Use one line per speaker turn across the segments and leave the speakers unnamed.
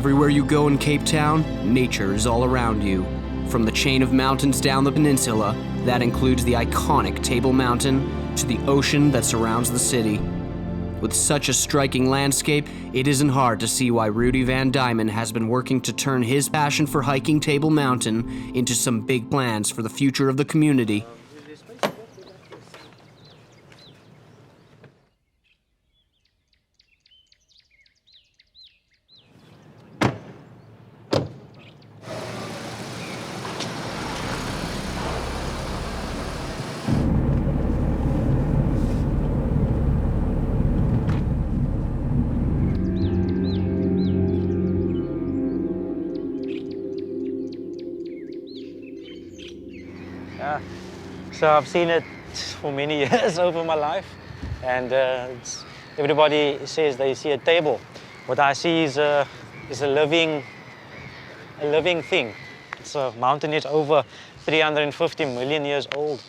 Everywhere you go in Cape Town, nature is all around you. From the chain of mountains down the peninsula, that includes the iconic Table Mountain, to the ocean that surrounds the city. With such a striking landscape, it isn't hard to see why Rudy Van Diemen has been working to turn his passion for hiking Table Mountain into some big plans for the future of the community.
Yeah, so I've seen it for many years over my life, and everybody says they see a table. What I see is a living thing. It's a mountain. It's over 350 million years old.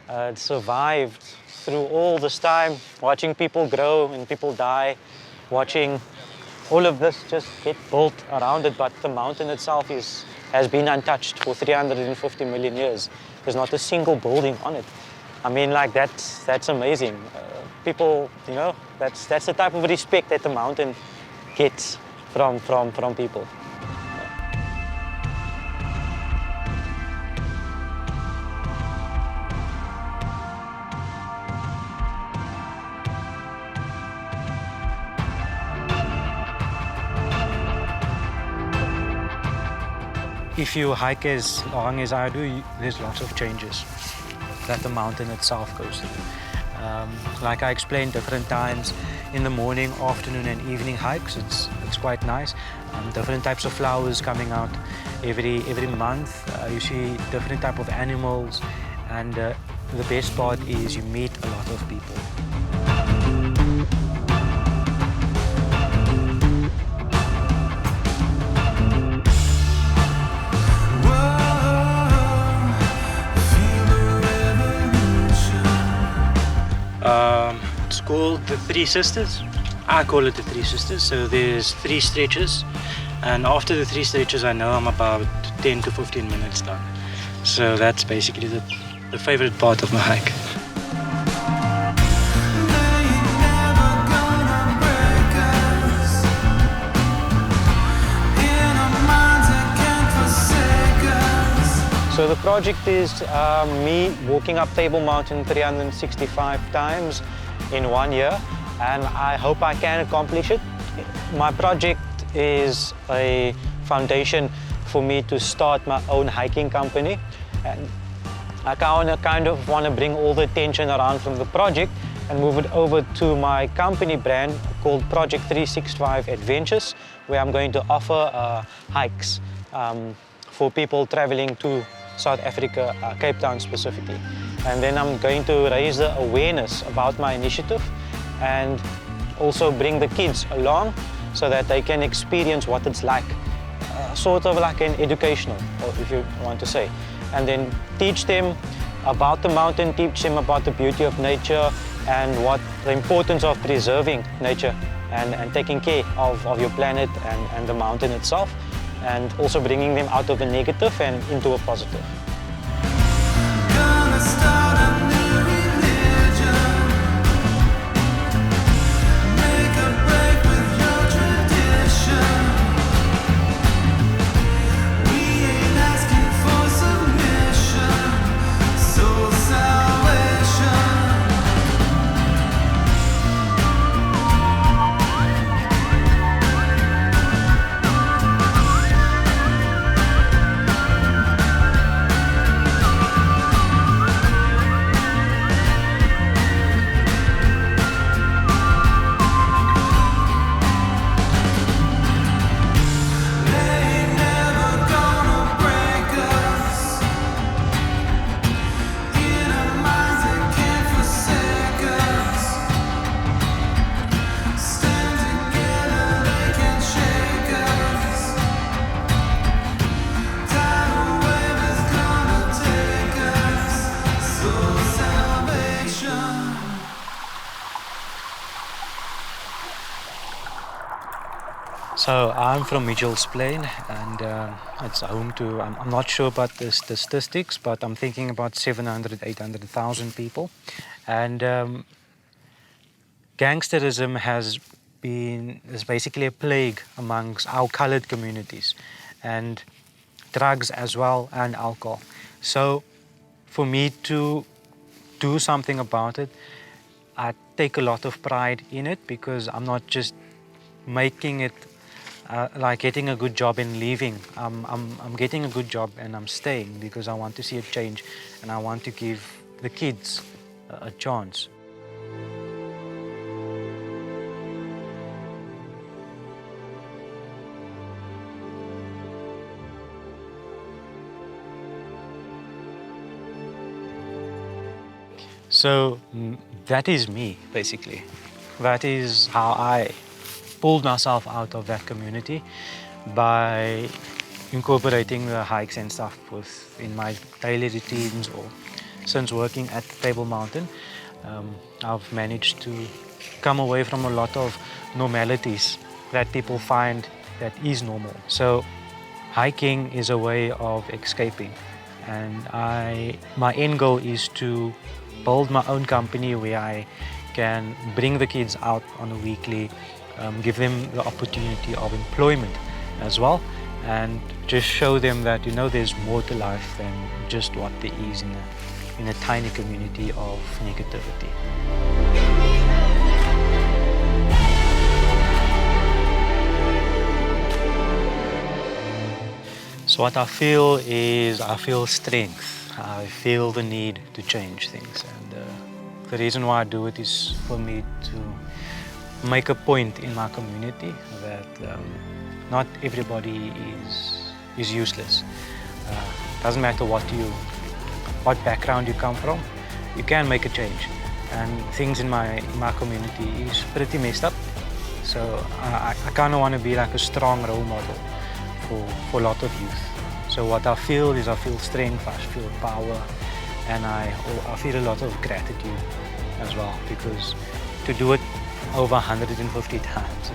It survived through all this time, watching people grow and people die, watching all of this just get built around it. But the mountain itself has been untouched for 350 million years. There's not a single building on it. I mean, like, that's amazing. People, you know, that's the type of respect that the mountain gets from people. If you hike as long as I do, there's lots of changes that the mountain itself goes through. Like I explained, different times in the morning, afternoon and evening hikes, it's quite nice. Different types of flowers coming out every month. You see different type of animals, and the best part is you meet a lot of people. It's called the Three Sisters. I call it the Three Sisters. So there's 3 stretches, and after the 3 stretches I know I'm about 10 to 15 minutes done. So that's basically the favorite part of my hike. So the project is me walking up Table Mountain 365 times in 1 year, and I hope I can accomplish it. My project is a foundation for me to start my own hiking company, and I kind of want to bring all the attention around from the project and move it over to my company brand called Project 365 Adventures, where I'm going to offer hikes for people traveling to South Africa, Cape Town specifically. And then I'm going to raise the awareness about my initiative and also bring the kids along so that they can experience what it's like, sort of like an educational, or if you want to say. And then teach them about the mountain, teach them about the beauty of nature and what the importance of preserving nature and taking care of your planet and the mountain itself, and also bringing them out of the negative and into a positive. So I'm from Mitchell's Plain, and it's home to, I'm not sure about the statistics, but I'm thinking about 700, 800,000 people. And gangsterism is basically a plague amongst our colored communities, and drugs as well, and alcohol. So for me to do something about it, I take a lot of pride in it, because I'm not just making it like getting a good job and leaving. I'm getting a good job and I'm staying because I want to see a change, and I want to give the kids a chance. So that is me, basically. That is how I pulled myself out of that community, by incorporating the hikes and stuff in my daily routines, or since working at Table Mountain. I've managed to come away from a lot of normalities that people find that is normal. So hiking is a way of escaping, and my end goal is to build my own company where I can bring the kids out on a weekly, give them the opportunity of employment as well, and just show them that, you know, there's more to life than just what there is in a tiny community of negativity. So what I feel is, I feel strength. I feel the need to change things, and the reason why I do it is for me to make a point in my community that not everybody is useless. Doesn't matter what background you come from, you can make a change. And things in my community is pretty messed up. So I kind of want to be like a strong role model for a lot of youth. So what I feel is, I feel strength, I feel power, and I feel a lot of gratitude as well, because to do it over 150 times,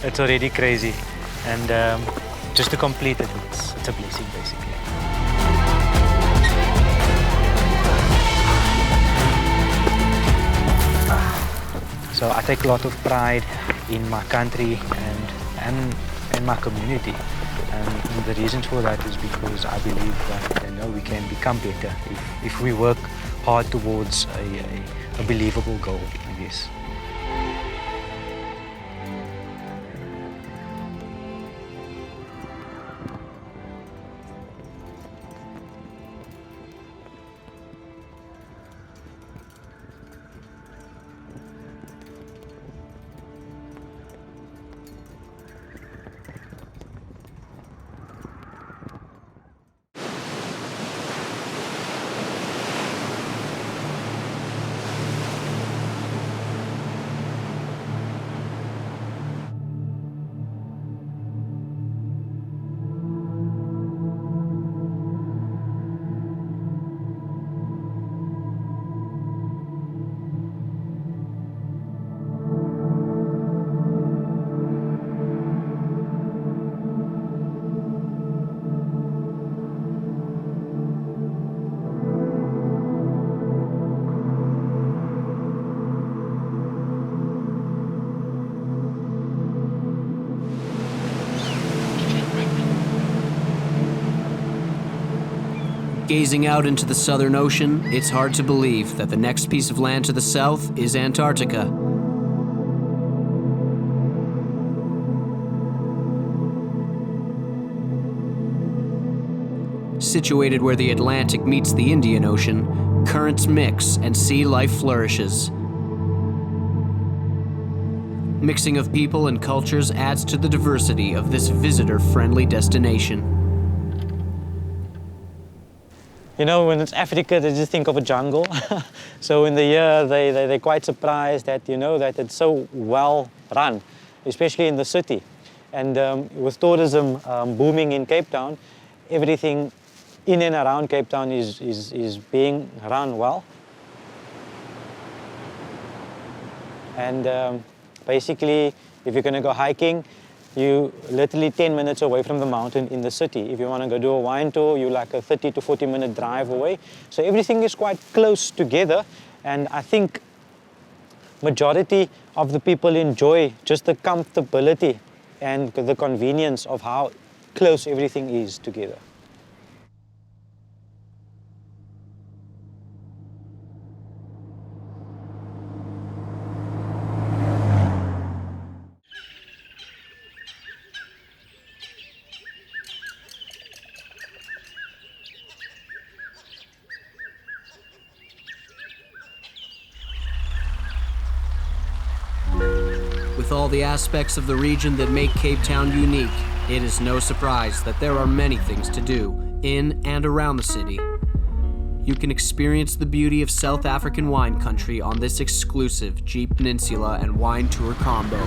it's already crazy. And just to complete it, it's a blessing, basically. So I take a lot of pride in my country and my community. And the reason for that is because I believe that, you know, we can become better if we work hard towards a believable goal, I guess.
Gazing out into the Southern Ocean, it's hard to believe that the next piece of land to the south is Antarctica. Situated where the Atlantic meets the Indian Ocean, currents mix and sea life flourishes. Mixing of people and cultures adds to the diversity of this visitor-friendly destination.
You know, when it's Africa, they just think of a jungle. So in the year, they're quite surprised that, you know, that it's so well run, especially in the city. And with tourism booming in Cape Town, everything in and around Cape Town is being run well. And basically, If you're going to go hiking, you literally 10 minutes away from the mountain in the city. If you want to go do a wine tour, you're like a 30 to 40 minute drive away. So everything is quite close together, and I think majority of the people enjoy just the comfortability and the convenience of how close everything is together.
With all the aspects of the region that make Cape Town unique, it is no surprise that there are many things to do in and around the city. You can experience the beauty of South African wine country on this exclusive Jeep Peninsula and wine tour combo.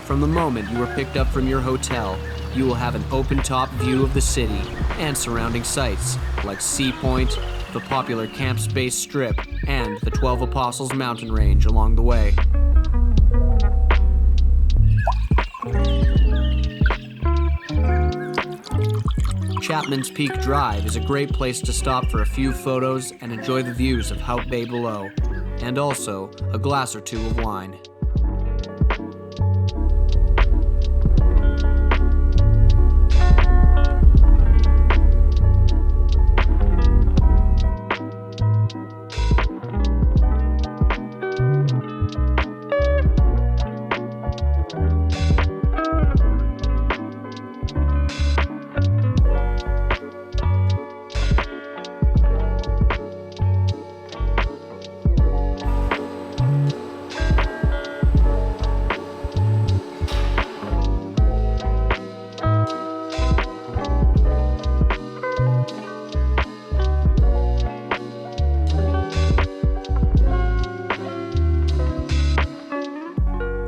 From the moment you are picked up from your hotel, you will have an open-top view of the city and surrounding sites like Sea Point, the popular Camp Space Strip, and the 12 Apostles mountain range along the way. Chapman's Peak Drive is a great place to stop for a few photos and enjoy the views of Hout Bay below, and also a glass or two of wine.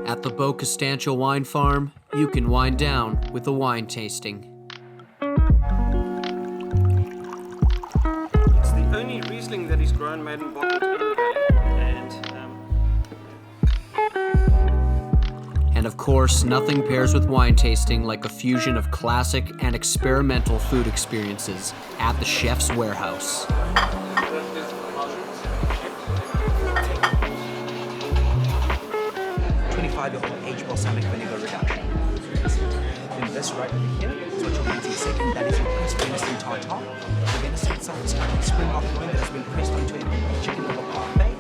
At the Beau Costancio Wine Farm, you can wind down with a wine tasting.
It's the only Riesling that is grown, made and bottled in Valley.
And of course, nothing pairs with wine tasting like a fusion of classic and experimental food experiences at the Chef's Warehouse.
25-year-old aged balsamic vinegar reduction. Then this right over here is what you'll get in a second. That is your pressed venison tartare. The venison itself is cut from springbok loin that has been pressed onto a chicken liver parfait.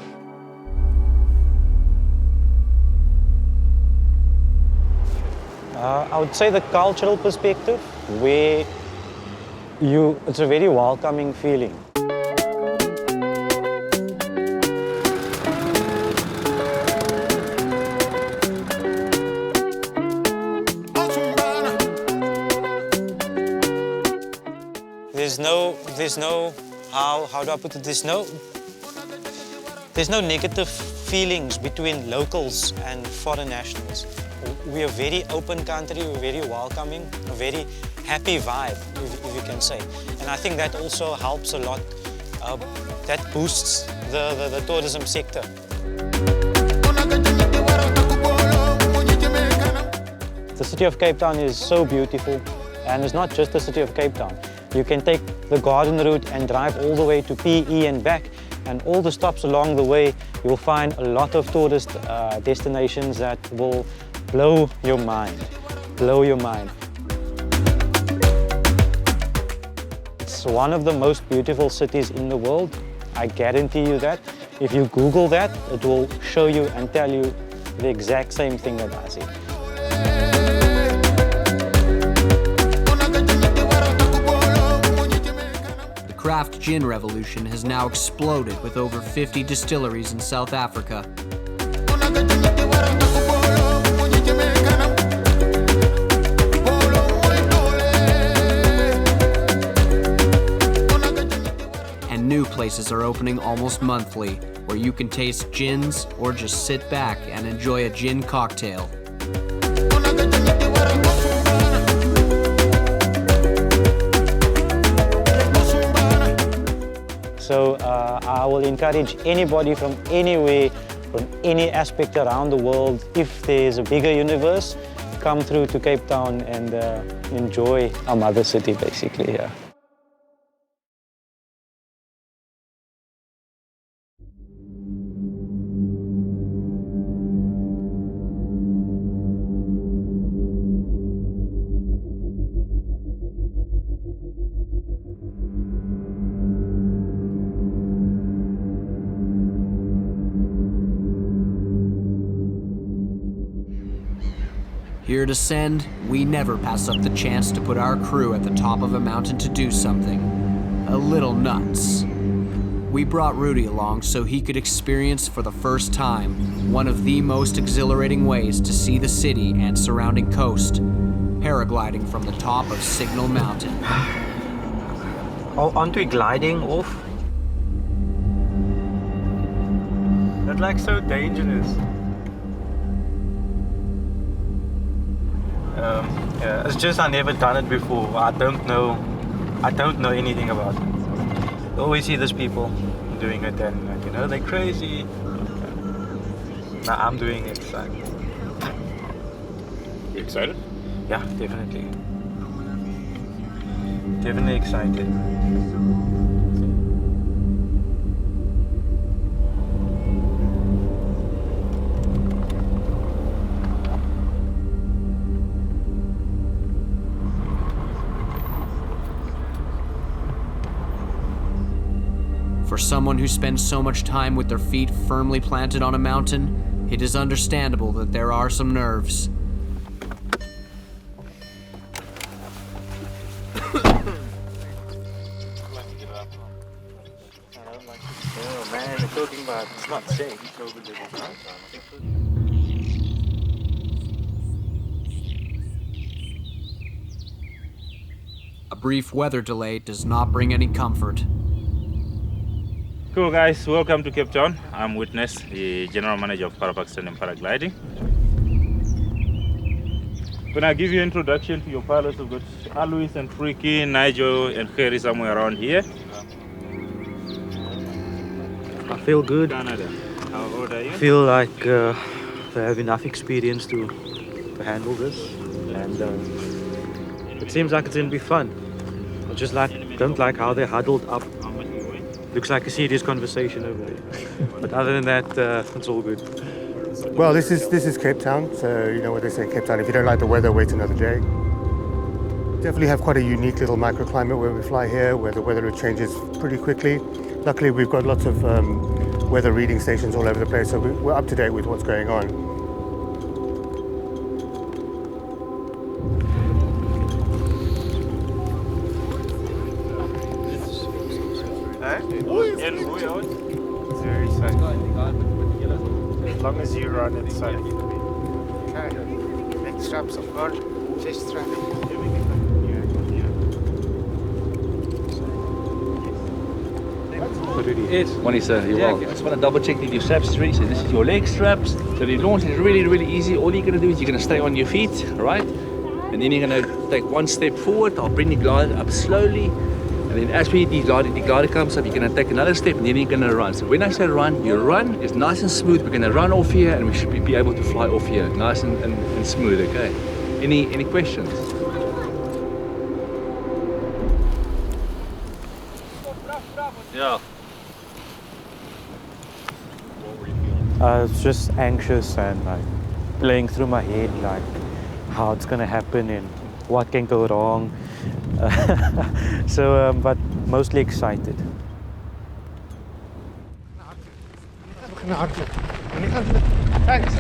I would say the cultural perspective, where it's a very welcoming feeling. There's no, how do I put it, there's no negative feelings between locals and foreign nationals. We are a very open country, we're very welcoming, a very happy vibe, if you can say. And I think that also helps a lot, that boosts the tourism sector. The city of Cape Town is so beautiful, and it's not just the city of Cape Town. You can take the garden route and drive all the way to PE and back, and all the stops along the way, you'll find a lot of tourist destinations that will blow your mind, It's one of the most beautiful cities in the world. I guarantee you that. If you Google that, it will show you and tell you the exact same thing that I see.
The craft gin revolution has now exploded with over 50 distilleries in South Africa. And new places are opening almost monthly, where you can taste gins or just sit back and enjoy a gin cocktail.
So I will encourage anybody from anywhere, from any aspect around the world, if there's a bigger universe, come through to Cape Town and enjoy our mother city, basically, yeah.
Here at Ascend, we never pass up the chance to put our crew at the top of a mountain to do something a little nuts. We brought Rudy along so he could experience for the first time one of the most exhilarating ways to see the city and surrounding coast, paragliding from the top of Signal Mountain.
Oh, aren't we gliding off? That's like so dangerous. Yeah, it's just I've never done it before. I don't know anything about it. You always see these people doing it and you know they're crazy. Now I'm doing it. So.
You excited?
Yeah, definitely. Definitely excited.
For someone who spends so much time with their feet firmly planted on a mountain, it is understandable that there are some nerves.
Oh man, they're talking about it's not safe.
A brief weather delay does not bring any comfort.
Cool guys, welcome to Cape Town. I'm Witness, the General Manager of Pakistan and Paragliding. When I give you an introduction to your pilots, we've got Alois and Freaky, Nigel and Kerry somewhere around here.
I feel good.
Canada. How old are you?
I feel like they have enough experience to handle this, and it seems like it's going to be fun. I just don't like how they're huddled up. Looks like a serious conversation over there. But other than that, it's all good.
Well, this is Cape Town, so you know what they say, Cape Town, if you don't like the weather, wait another day. Definitely have quite a unique little microclimate where we fly here, where the weather changes pretty quickly. Luckily, we've got lots of weather reading stations all over the place, so we're up to date with what's going on.
It's very safe. As long as you run, it's safe.
Okay, next straps of God, chest strap.
Yes. Morning, sir. You're welcome. I just want to double check that your straps is ready. So this is your leg straps. So the launch is really, really easy. All you're going to do is you're going to stay on your feet, right? And then you're going to take one step forward. I'll bring the glider up slowly. And then as the glider comes up, you're going to take another step and then you're going to run. So when I say run, you run. It's nice and smooth. We're going to run off here and we should be able to fly off here. Nice and smooth, okay? Any questions? Yeah.
I was just anxious and like playing through my head like how it's gonna happen and what can go wrong. But mostly excited.
Thanks.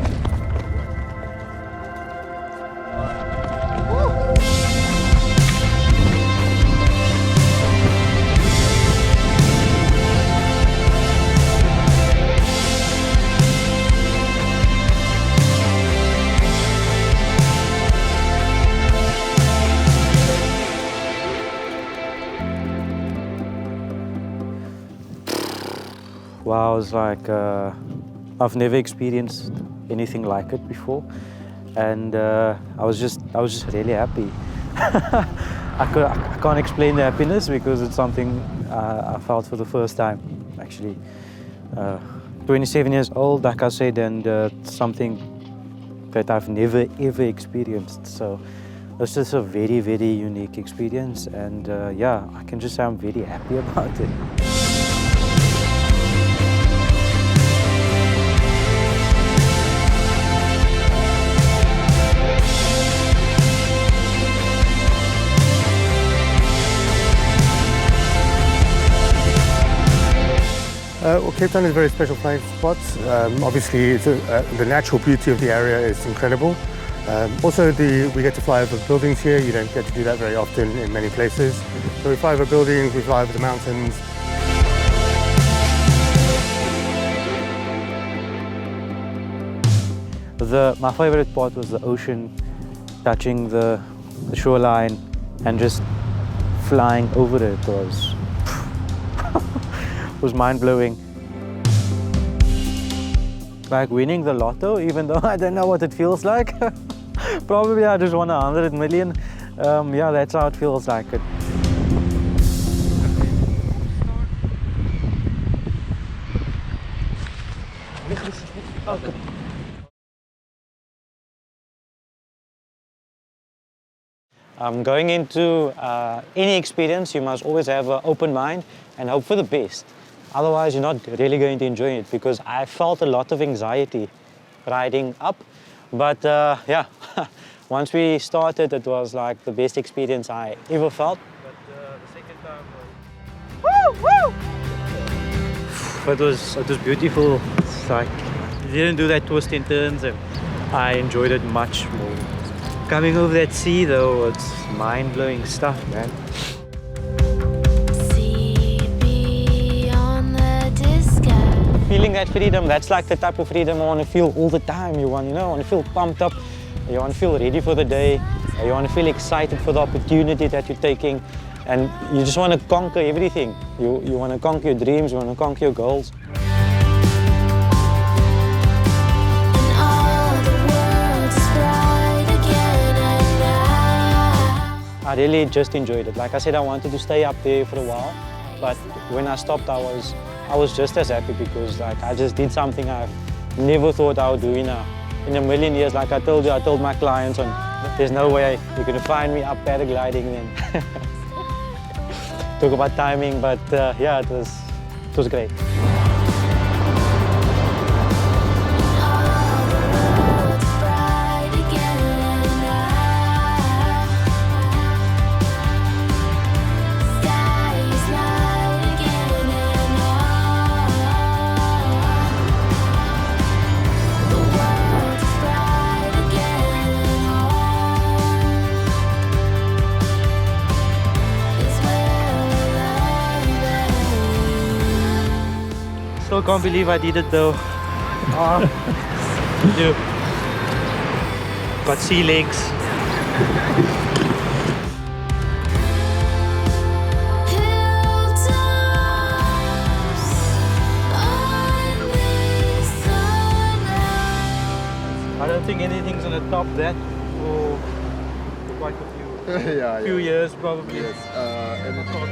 Wow, it's like I've never experienced anything like it before, and I was just really happy.
I can't explain the happiness because it's something I felt for the first time, actually. 27 years old, like I said, and something that I've never ever experienced. So it's just a very, very unique experience, and yeah, I can just say I'm very happy about it.
Well, Cape Town is a very special flying spot. Obviously, the natural beauty of the area is incredible. Also, we get to fly over buildings here. You don't get to do that very often in many places. So we fly over buildings, we fly over the mountains.
My favorite part was the ocean, touching the shoreline and just flying over it was mind-blowing. Like winning the lotto, even though I don't know what it feels like. Probably I just won 100 million. Yeah, that's how it feels like it.
Going into any experience, you must always have an open mind and hope for the best. Otherwise, you're not really going to enjoy it, because I felt a lot of anxiety riding up. But yeah, once we started, it was like the best experience I ever felt.
But the second time was... Woo! It was beautiful. It's like, you didn't do that twist and turns, and I enjoyed it much more. Coming over that sea though, it's mind-blowing stuff, man.
Feeling that freedom, that's like the type of freedom I want to feel all the time. You want to feel pumped up, you want to feel ready for the day, you want to feel excited for the opportunity that you're taking, and you just want to conquer everything. You want to conquer your dreams, you want to conquer your goals. I really just enjoyed it. Like I said, I wanted to stay up there for a while, but when I stopped, I was just as happy, because like I just did something I've never thought I would do in a million years. Like I told you, I told my clients, there's no way you're gonna find me up paragliding then. Talk about timing, but yeah, it was great.
Still can't believe I did it though. Yeah. Got sea legs. I don't think anything's gonna top that for quite a few years probably.
Yes, and it's not.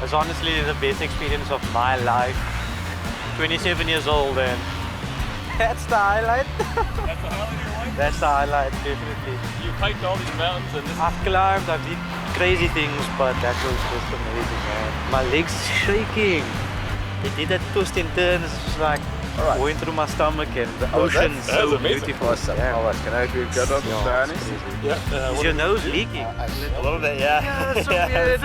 It's honestly the best experience of my life. 27 years old, and that's the highlight.
That's the highlight.
That's the highlight, definitely.
You hiked all these mountains and this
I've climbed, I've did crazy things, but that was just amazing, man. My legs shaking. It did that twist and turns, it's like going through my stomach, and the ocean's so beautiful.
Awesome.
Yeah.
Alright, can I do a good on the Spanish?
Yeah.
Is your nose leaking?
A little bit, yeah.
Yeah, so weird.